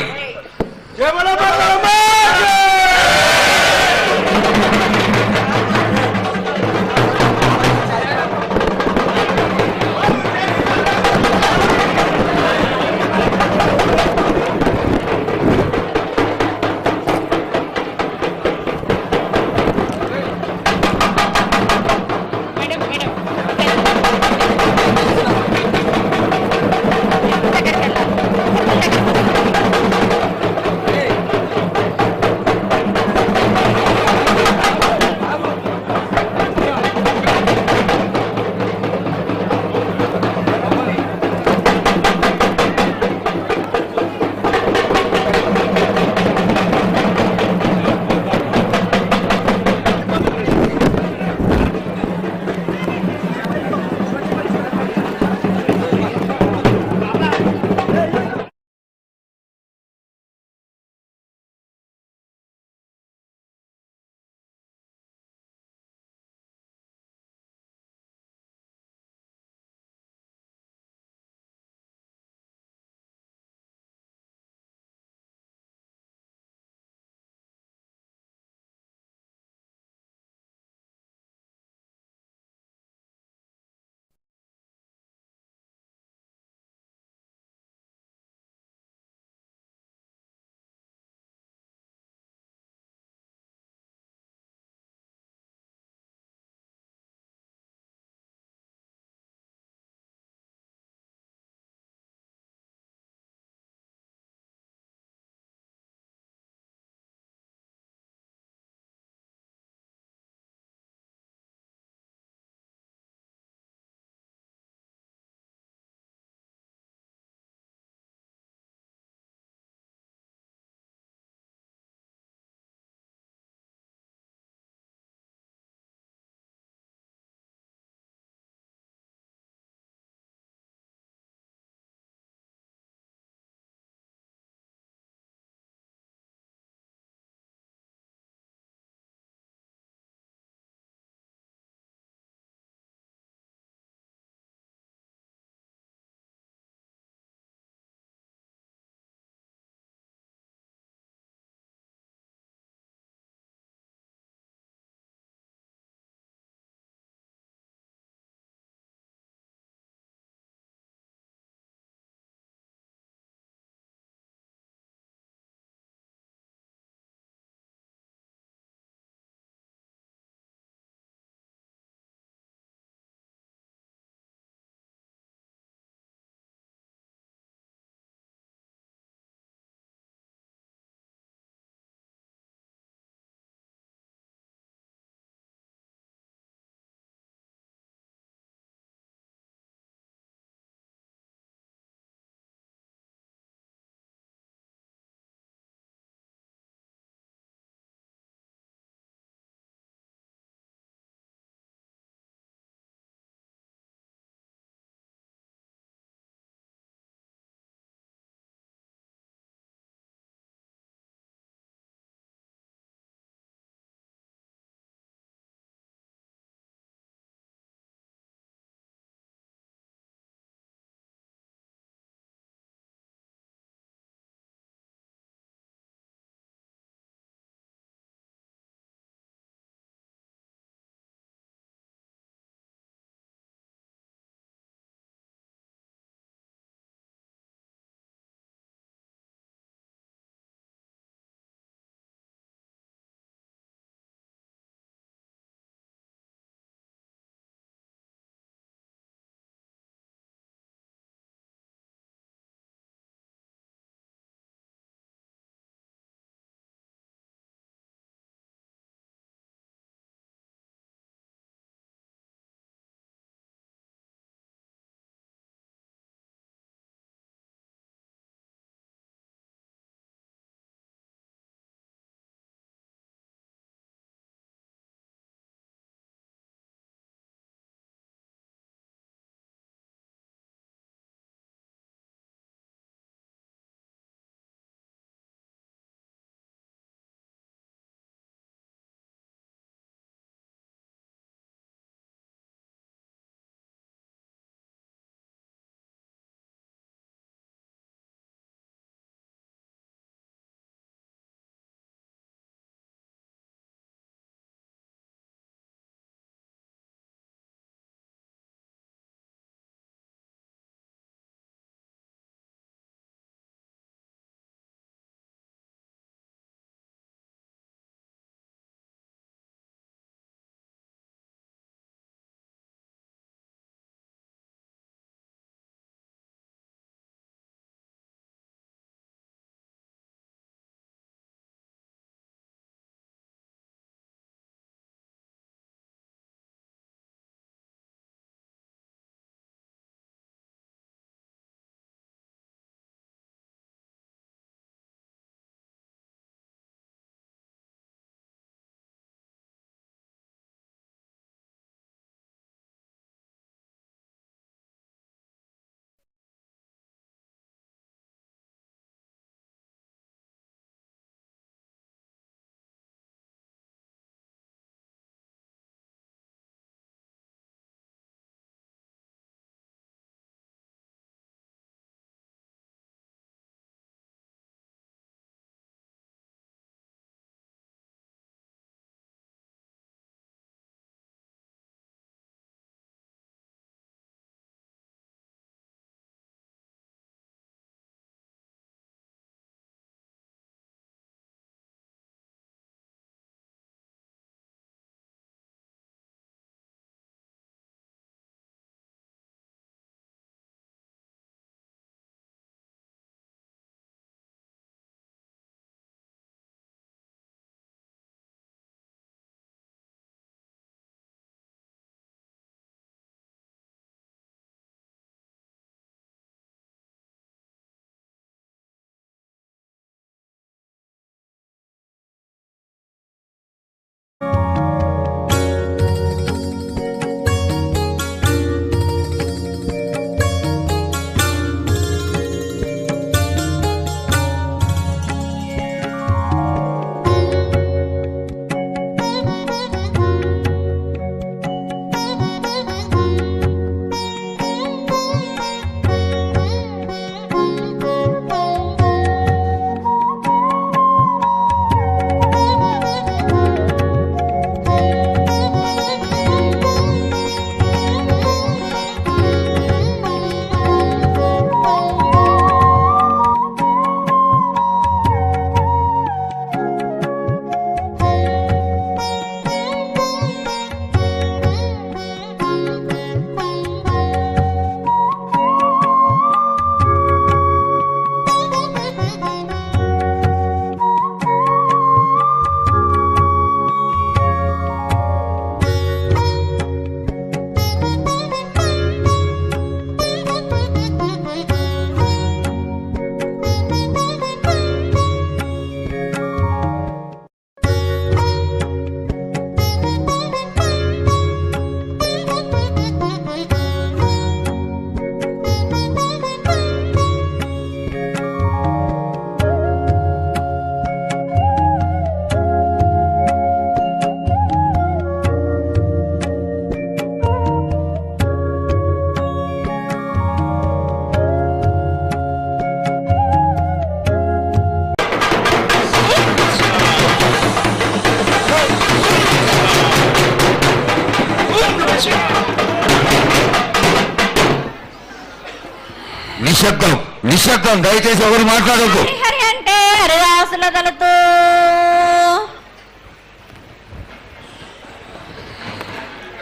నిశ్శబ్దం నిశ్శబ్దం, దయచేసి ఎవరు మాట్లాడద్దు. హరి అంటే హరిదాసుల దళతో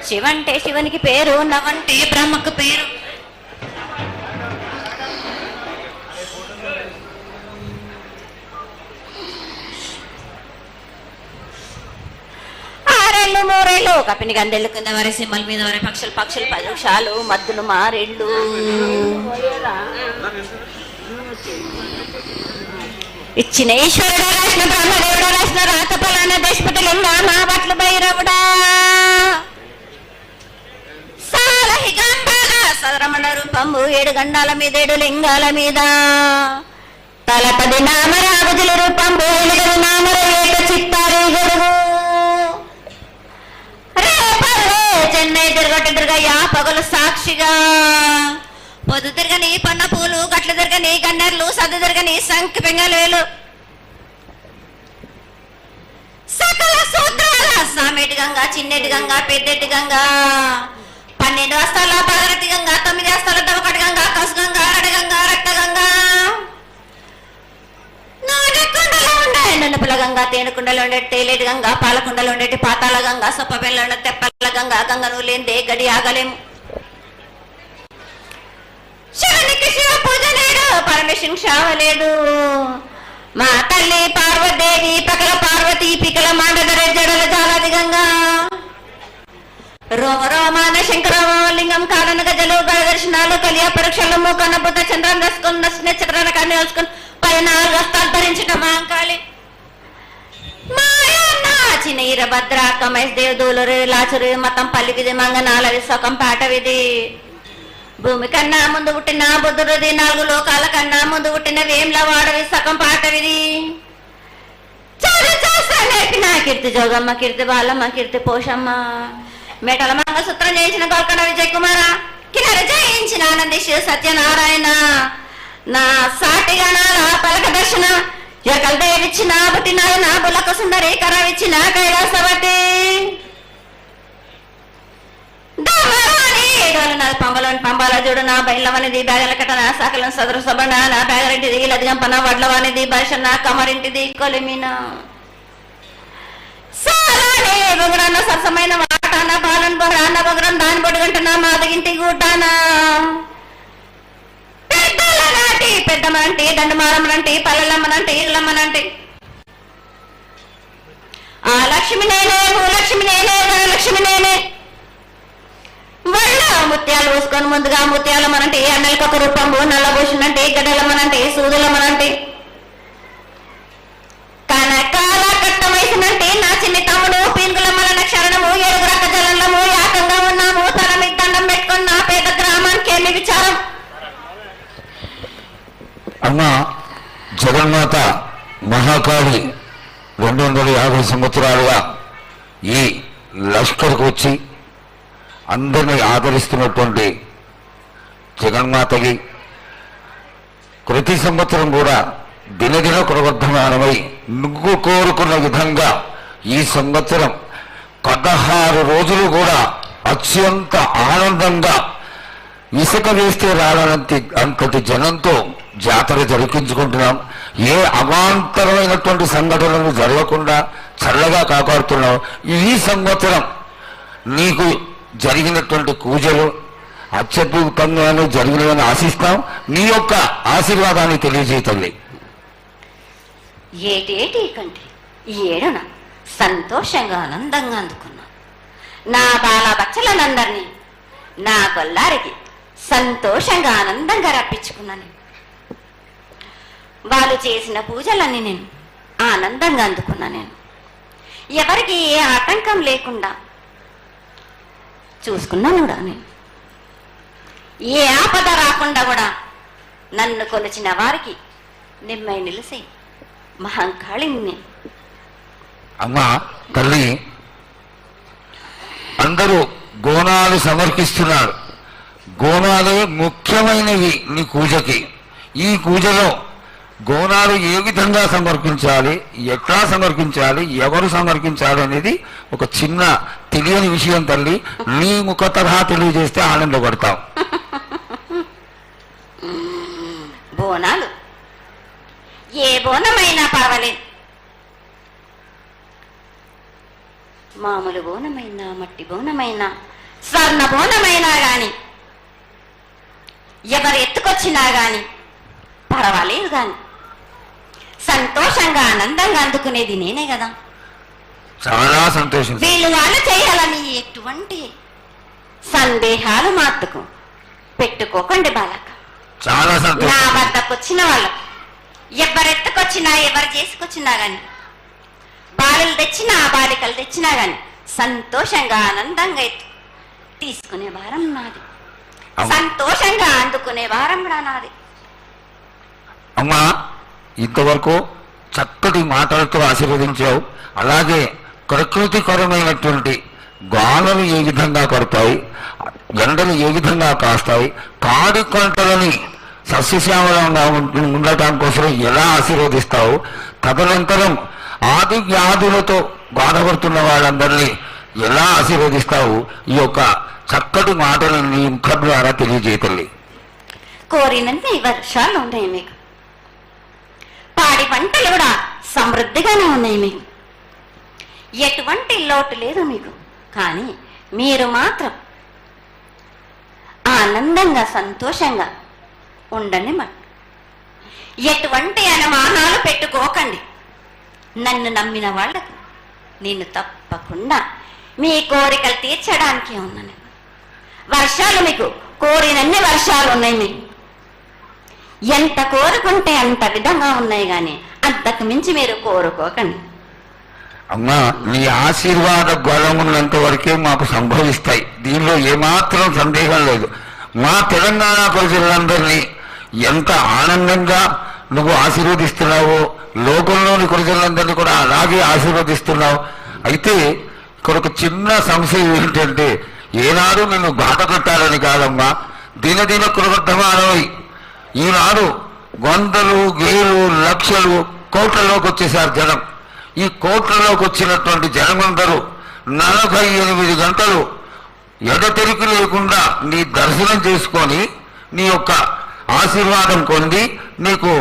శివంటే శివునికి పేరు, నవంటే బ్రహ్మకు పేరు. ఆరేళ్ళు మూరేళ్ళు కపిని గందెళ్ళు కింద వరే సింహల మీద వరే పక్షులు పక్షులు పక్షాలు మద్దులు మారేళ్ళు. ఇచ్చిన ఈశ్వరుడు రాసిన బ్రహ్మదేవుడు రాసిన రాత ఫలాన దేశపతి లింగా మా బట్ల భైరవుడా సాలహిగంబాల సదరమణ రూపంబు 7 గండాల మీద 7 లింగాల మీద తలపది నామరాగుజుల రూపంబు 8 నామర ఏక చిత్తారి గొడుగు రేపల్లే చెన్నై తిరగట్టుగా పగలు సాక్షిగా పొద్దు తిరగని పన్న పూలు గట్లు తిరగని గన్నెర్లు సద్దు తిరగని సంఖ్య పెంగలేలు సకల సూత్రాల సామెటి గంగా చిన్నెటి గంగా పెద్దెటి గంగా 12 హస్తాల భాగరథి గంగా 9 హస్తాల దవకటి గంగా కసు గంగా అరడి గంగా రక్త గంగా నాగకుండలో ఉండే నునుపుల గంగా తేనెకుండలో ఉండే తేలేటి గంగా పాలకుండలో ఉండేటి పాతాల గంగా సొప్ప బెల్ల ఉండే తెప్పల గంగా గంగను లేనిదే గడి ఆగలేము. శివునికి శివ పూజ లేడు, పరమేశ్వరునికి శావ లేదు. మా తల్లి పార్వదేవి పకల పార్వతి పికల మాండదర జడల జాలాది గంగా రోమ రోమాన శంకరమ లింగం కారణ గజలు దర్శనాలు కలియ పరీక్షలు మూకన బుద్ధ చంద్రం దసుకుని నక్షత్రాల కన్ను వేసుకుని పైన హస్తాలు ధరించిన మాంకాళి మాయన్న చిన్న ఈరభద్ర కమేష్ దేవదూలు లాచురు మతం పల్లి విధి మంగనాల విశ్వకం పాట విధి భూమి కన్నా ముందు పుట్టిన బుద్ధుడిది 4 లోకాల కన్నా ముందు పుట్టిన వేమ్ల వాడవి సగం పాటవిది నేర్పిన కీర్తి జోగమ్మ కీర్తి బాలమ్మ కీర్తి పోషమ్మ మేటల మంగళసూత్రం చేయించిన గోల్కొండ విజయ్ కుమార కిన్నెర జయించిన ఆనంది శివ సత్యనారాయణ నా సాటి గణాల పలక దర్శన ఎకల దేవిచ్చిన పుట్టిన నా బులక సుందరి కరవిచ్చిన కైలాసవతి పంబలోని పంబాల చూడు నా బయలవనిది బ్యాగల కట్ట నా సాకలను సదరు సబండ నా బ్యాగరింటిది లదిగంపన వడ్లవానిది బర్షన్న కమరింటిది కొలిమిన సాలానే బొగరన్న సరసమైన వాటాన బాలన్ బొగరాన్న బొగరం దాని బొడుగంటున్నా మాదగింటి గుడ్డానా పెద్దల నాటి పెద్దమనంటి దండమారమ్మనంటి పల్లెలమ్మనంటి ఇళ్ళమ్మనంటి ఆ లక్ష్మి నేనే భూలక్ష్మి నేనే ధనలక్ష్మి నేనే వల్ల ముత్యాలు పోసుకొని ముందుగా ముత్యాలమ్మనంటే అన్నలకి ఒక రూపంబు నల్లబోషునంటే గడ్డలమ్మనంటే సూదులమ్మనంటే కనకాల కట్టం వేసినంటే నా చిన్ని తమ్ముడు పీనుగులమ్మల క్షరణము 7 రక జలంలో యాకంగా ఉన్నాము తన మీకు దండం పెట్టుకుని నా పేద గ్రామానికి ఏమి విచారం. అమ్మ జగన్మాత మహాకాళి 250 సంవత్సరాలుగా ఈ లష్కర్కు వచ్చి అందరినీ ఆదరిస్తున్నటువంటి జగన్మాతకి ప్రతి సంవత్సరం కూడా దినదిన ప్రవర్ధమానమై నువ్వు కోరుకున్న విధంగా ఈ సంవత్సరం 16 రోజులు కూడా అత్యంత ఆనందంగా ఇసుక వేస్తే రానంత అంతటి జనంతో జాతర జరిపించుకుంటున్నాం. ఏ అవాంతరమైనటువంటి సంఘటనలు జరగకుండా చల్లగా కాపాడుతున్నాం. ఈ సంవత్సరం నీకు జరిగినటువంటి పూజలు అత్యద్భుతంగానే జరిగినవని ఆశిస్తాం. నీ యొక్క ఆశీర్వాదాన్ని తెలియజేయండి. ఏటేటి కంటే ఈ ఏడున సంతోషంగా ఆనందంగా అందుకున్నా నా బాల బచ్చలనందరినీ నా గొల్లారికి సంతోషంగా ఆనందంగా రప్పించుకున్నాను. వాళ్ళు చేసిన పూజలన్నీ నేను ఆనందంగా అందుకున్నా. నేను ఎవరికి ఏ ఆటంకం లేకుండా చూసుకున్నాను కూడా. నేను ఏ ఆపద రాకుండా కూడా నన్ను కొలిచిన వారికి నిమ్మై నిలిసి మహంకాళిని. అమ్మా తల్లి, అందరూ గోనాలు సమర్పిస్తున్నారు. గోనాలు ముఖ్యమైనవి నీ పూజకి. ఈ పూజలో గోనాలు ఏ విధంగా సమర్పించాలి, ఎట్లా సమర్పించాలి, ఎవరు సమర్పించాలి అనేది ఒక చిన్న తెలియని విషయం తల్లి. నీ ముఖ తరహా తెలియజేస్తే ఆనందపడతాం. అయినా స్వర్ణభోనమైనా గాని ఎవరు ఎత్తుకొచ్చినా గాని పర్వాలేదు గాని సంతోషంగా ఆనందంగా అందుకునేది నేనే కదా. చాలా సంతోషం. వీళ్ళు వాళ్ళు చేయాలని ఎటువంటి సందేహాలు మాత్రకు పెట్టుకోకండి బాలక. చాలా నా సంతోషం. వద్దకు వచ్చిన వాళ్ళు ఎవరెత్తుకొచ్చినా ఎవరు చేసుకొచ్చినా గాని బాలులు తెచ్చినా బాలికలు తెచ్చినా గాని సంతోషంగా ఆనందంగా తీసుకునే భారం నాది, సంతోషంగా అందుకునే భారం కూడా నాది. అమ్మా, ఇంతవరకు చక్కటి మాటలతో ఆశీర్వదించావు. అలాగే ప్రకృతికరమైనటువంటి గాలులు ఏ విధంగా కొడతాయి, ఎండలు ఏ విధంగా కాస్తాయి, కాడి కొంటలని సస్యశ్యామలంగా ఉండటం కోసం ఎలా ఆశీర్వదిస్తావు, తదనంతరం ఆది వ్యాధులతో బాధపడుతున్న వాళ్ళందరినీ ఎలా ఆశీర్వదిస్తావు, ఈ యొక్క చక్కటి మాటలు నీ ముఖం ద్వారా తెలియజేతల్లి. కోరినంత వర్షాలు ఉన్నాయి మీకు, పాడి పంటలు కూడా సమృద్ధిగానే ఉన్నాయి మీకు, ఎటువంటి లోటు లేదు మీకు. కానీ మీరు మాత్రం ఆనందంగా సంతోషంగా ఉండండి. ఎటువంటి అనుమానాలు పెట్టుకోకండి. నన్ను నమ్మిన వాళ్లకు నేను తప్పకుండా మీ కోరికలు తీర్చడానికి ఉన్నాను. వర్షాలు మీకు కోరినన్ని వర్షాలు ఉన్నాయి మీకు, ఎంత కోరుకుంటే అంత విధంగా ఉన్నాయి కానీ అంతకు మించి మీరు కోరుకోకండి. అమ్మా, నీ ఆశీర్వాద బలం ఉన్నంత వరకే మాకు సంభవిస్తాయి, దీనిలో ఏమాత్రం సందేహం లేదు. మా తెలంగాణ ప్రజలందరినీ ఎంత ఆనందంగా నువ్వు ఆశీర్వదిస్తున్నావో లోకంలోని ప్రజలందరినీ కూడా అలాగే ఆశీర్వదిస్తున్నావు. అయితే ఇక్కడ ఒక చిన్న సంశయం ఏంటంటే, ఏనాడు నిన్ను బాధ పెట్టాలని కాదమ్మా, దినదిన కృతమానమై ఈనాడు వందలు వేలు లక్షలు కోట్లలోకి వచ్చేసారు జనం. ఈ కోట్లలోకి వచ్చినటువంటి జనమందరూ 48 గంటలు ఎడతెరికి లేకుండా నీ దర్శనం చేసుకొని నీ యొక్క ఆశీర్వాదం పొంది నీకు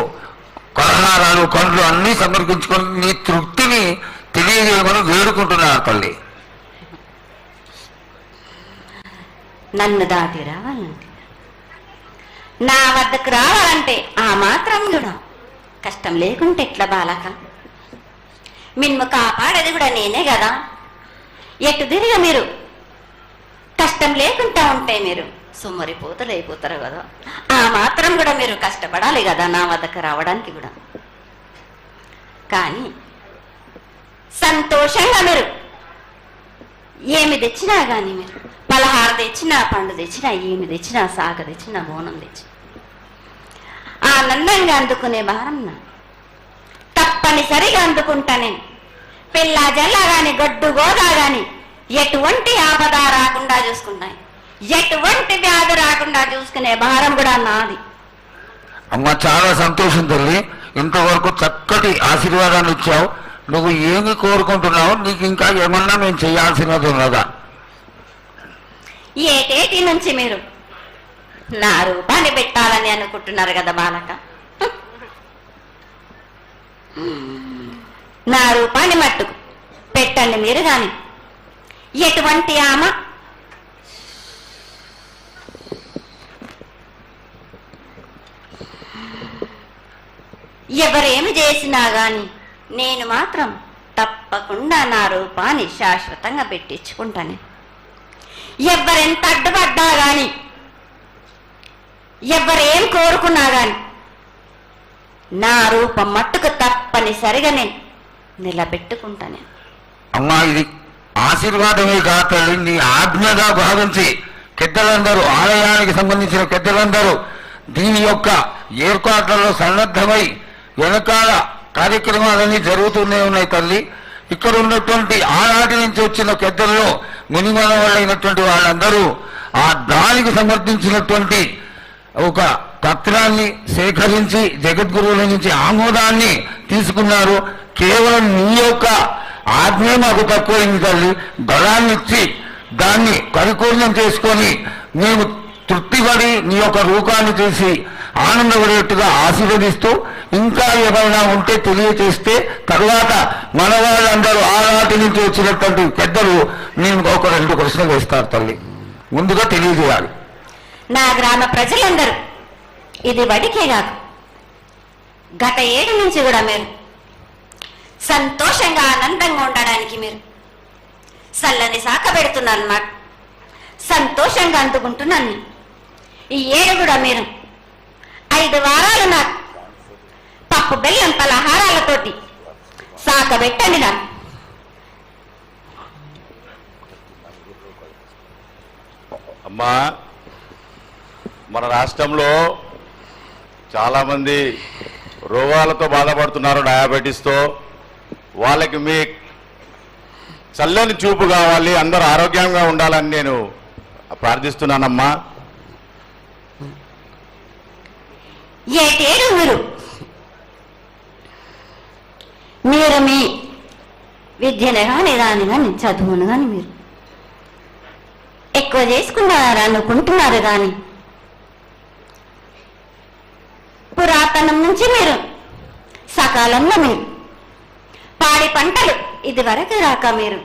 పలహారాలు పండ్లు అన్నీ సమర్పించుకొని నీ తృప్తిని తెలియజేయమని వేడుకుంటున్నారు తల్లి. నన్ను దాటి రావాలంటే, నా వద్దకు రావాలంటే ఆ మాత్రం కూడా కష్టం లేకుంటే ఎట్లా బాలక? మిన్ను కాపాడేది కూడా నేనే కదా. ఎటు తిరిగి మీరు కష్టం లేకుండా ఉంటే మీరు సుమ్మరిపోతలు అయిపోతారు కదా. ఆ మాత్రం కూడా మీరు కష్టపడాలి కదా నా వద్దకు రావడానికి కూడా. కానీ సంతోషంగా మీరు ఏమి తెచ్చినా కానీ, మీరు పలహారం తెచ్చినా, పండు తెచ్చినా, ఏమి తెచ్చినా, సాగ తెచ్చినా, బోనం తెచ్చినా ఆనందంగా అందుకునే భారం నా తప్పనిసరిగా అందుకుంటా నేను. పిల్ల జల్ల గాని గడ్డు గోదా గాని ఎటువంటి ఆపద రాకుండా చూసుకుంటాయి, ఎటువంటి వ్యాధి రాకుండా చూసుకునే భారం కూడా నాది. అమ్మ, చాలా సంతోషం తల్లి. ఇంతవరకు చక్కటి ఆశీర్వాదాన్ని ఇచ్చావు. నువ్వు ఏమి కోరుకుంటున్నావు? నీకు ఇంకా ఏమన్నా మేము చేయాల్సినది ఉన్నదా? ఏటేటి నుంచి మీరు నా రూపాన్ని పెట్టాలని అనుకుంటున్నారు కదా బాలక. నా రూపాన్ని మట్టుకు పెట్టండి మీరు గాని. ఎటువంటి ఆమె ఎవరేమి చేసినా గాని నేను మాత్రం తప్పకుండా నా రూపాన్ని శాశ్వతంగా పెట్టించుకుంటాను. ఎవరెంత అడ్డుపడ్డా గాని, ఎవరేం కోరుకున్నా గాని నా రూపం మట్టుకు తప్పనిసరిగా నేను నిలబెట్టుకుంటాను. అమ్మా, ఇది ఆశీర్వాదమే కాదు, నీ ఆజ్ఞగా భావించి పెద్దలందరూ, ఆలయానికి సంబంధించిన పెద్దలందరూ దీని యొక్క ఏర్పాట్లలో సన్నద్ధమై వెనకాల కార్యక్రమాలన్నీ జరుగుతూనే ఉన్నాయి తల్లి. ఇక్కడ ఉన్నటువంటి ఆనాటి నుంచి వచ్చిన పెద్దల్లో మునిమన వాళ్ళైనటువంటి వాళ్ళందరూ ఆ దానికి సమర్థించినటువంటి ఒక పత్రాన్ని సేకరించి జగద్గురువుల నుంచి ఆమోదాన్ని తీసుకున్నారు. కేవలం నీ యొక్క ఆజ్ఞ మాకు తక్కువైంది తల్లి. బలాన్ని ఇచ్చి దాన్ని పరిపూర్ణం చేసుకొని మేము తృప్తిపడి నీ యొక్క రూపాన్ని చూసి ఆనందపడేట్టుగా ఆశీర్వదిస్తూ ఇంకా ఏమైనా ఉంటే తెలియచేస్తే తర్వాత మన వాళ్ళందరూ ఆనాటి నుంచి వచ్చినటువంటి పెద్దలు నేను ఒక 2 ప్రశ్నలు వేస్తారు తల్లి. ముందుగా తెలియజేయాలి. నా గ్రామ ప్రజలందరూ ఇది బడికే కాదు, గత 7 నుంచి కూడా మీరు సంతోషంగా ఆనందంగా ఉండడానికి మీరు చల్లని సాక పెడుతున్నారు. నాకు సంతోషంగా అందుకుంటున్నాను. ఈ 7 కూడా మీరు 5 వారాలు నాకు పప్పు బెల్లం పలహారాలతోటి సాక పెట్టండి. నాకు అమ్మా, మన రాష్ట్రంలో చాలామంది రోగాలతో బాధపడుతున్నారు, డయాబెటీస్తో. వాళ్ళకి మీ చల్లని చూపు కావాలి, అందరూ ఆరోగ్యంగా ఉండాలని నేను ప్రార్థిస్తున్నానమ్మా. ఏటేడు మీరు మీ విద్యను కానీ దాన్ని కానీ చదువును కానీ మీరు ఎక్కువ చేసుకున్నారు అనుకుంటున్నారు. కానీ పురాతనం నుంచి మీరు సకాలంలో మీరు పాడి పంటలు ఇది వరకు రాక మీరు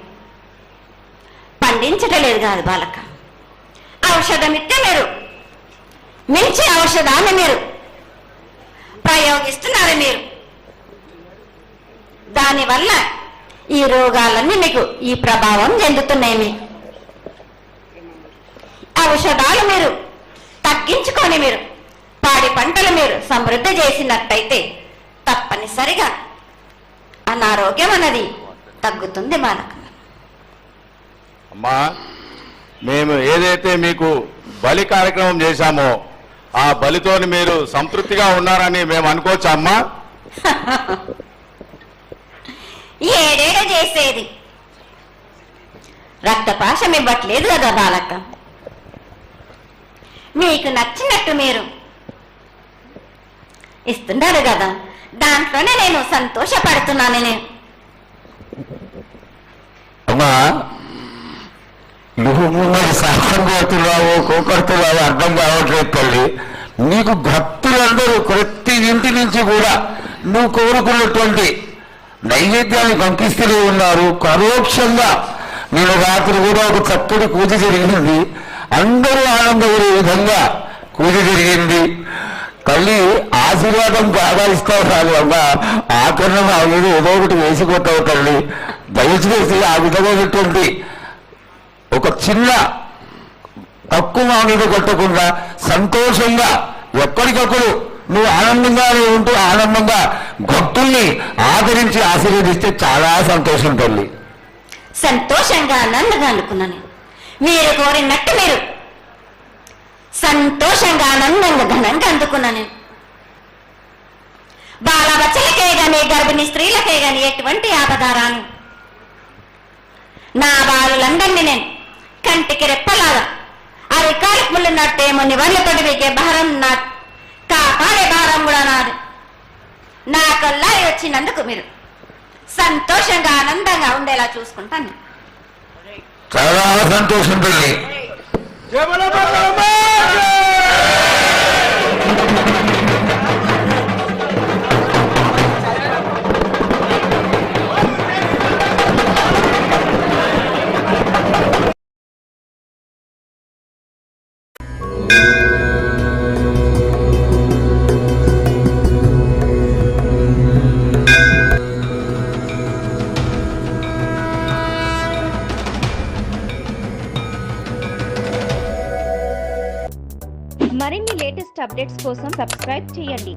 పండించటలేదు కాదు బాలక. ఔషధం ఇస్తే మీరు మించి ఔషధాన్ని మీరు ప్రయోగిస్తున్నారు. మీరు దానివల్ల ఈ రోగాలన్నీ మీకు ఈ ప్రభావం చెందుతున్నాయి. మీకు ఔషధాలు మీరు తగ్గించుకొని మీరు పాడి పంటలు మీరు సమృద్ధి చేసినట్టయితే తప్పనిసరిగా అనారోగ్యం అన్నది తగ్గుతుంది బాలక. అమ్మా, మేము ఏదైతే మీకు బలి కార్యక్రమం చేశామో ఆ బలితోని మీరు సంతృప్తిగా ఉన్నారని మేము అనుకోవచ్చా అమ్మా? ఏడేడో చేసేది రక్తపాశం ఇవ్వట్లేదు కదా బాలక. మీకు నచ్చినట్టు మీరు ఇస్తున్నారు కదా, దాంట్లోనే నేను సంతోషపడుతున్నాను. నేను అమ్మా, నువ్వు మరి శాస్త్రం కోరుతున్నావు కోకడుతున్నావు అర్థం కావట్లేదు తల్లి. నీకు భక్తులందరూ ప్రతి ఇంటి నుంచి కూడా నువ్వు కోరుకున్నటువంటి నైవేద్యాన్ని పంపిస్తూనే ఉన్నారు. పరోక్షంగా నేను రాత్రి కూడా ఒక చక్కటి పూజ జరిగింది. అందరూ ఆనందపడే విధంగా పూజ జరిగింది. తల్లి ఆశీర్వాదం బాగా ఇస్తావు కాదు అమ్మా, ఆకరణ ఆ మీద ఏదో ఒకటి వేసిపోతావు తల్లి. దయచేసి ఆ విధమైనటువంటి ఒక చిన్న తక్కువ మా మీద కొట్టకుండా సంతోషంగా ఎప్పటికప్పుడు నువ్వు ఆనందంగానే ఉంటూ ఆనందంగా భక్తుల్ని ఆదరించి ఆశీర్వదిస్తే చాలా సంతోషం తల్లి. సంతోషంగా ఆనందంగా అనుకున్నాను. మీరు కోరినట్టు మీరు సంతోషంగా ఆనందంగా ఘనంగా అందుకున్నాను. బాలబచ్చలకే గాని గర్భిణీ స్త్రీలకే గాని ఎటువంటి ఆపదారాను నా బాలులందరినీ నేను కంటికి రెప్పలాగా అరికాలికి ముళ్ళున్నట్టేమో నివర్లతోటి వీకే భారం నా కాపాడే భారం కూడా నాది. నా కల్లారి వచ్చినందుకు మీరు సంతోషంగా ఆనందంగా ఉండేలా చూసుకుంటాను. చాలా సంతోషం తల్లి. మరిన్ని లేటెస్ట్ అప్డేట్స్ కోసం సబ్స్క్రైబ్ చేయండి.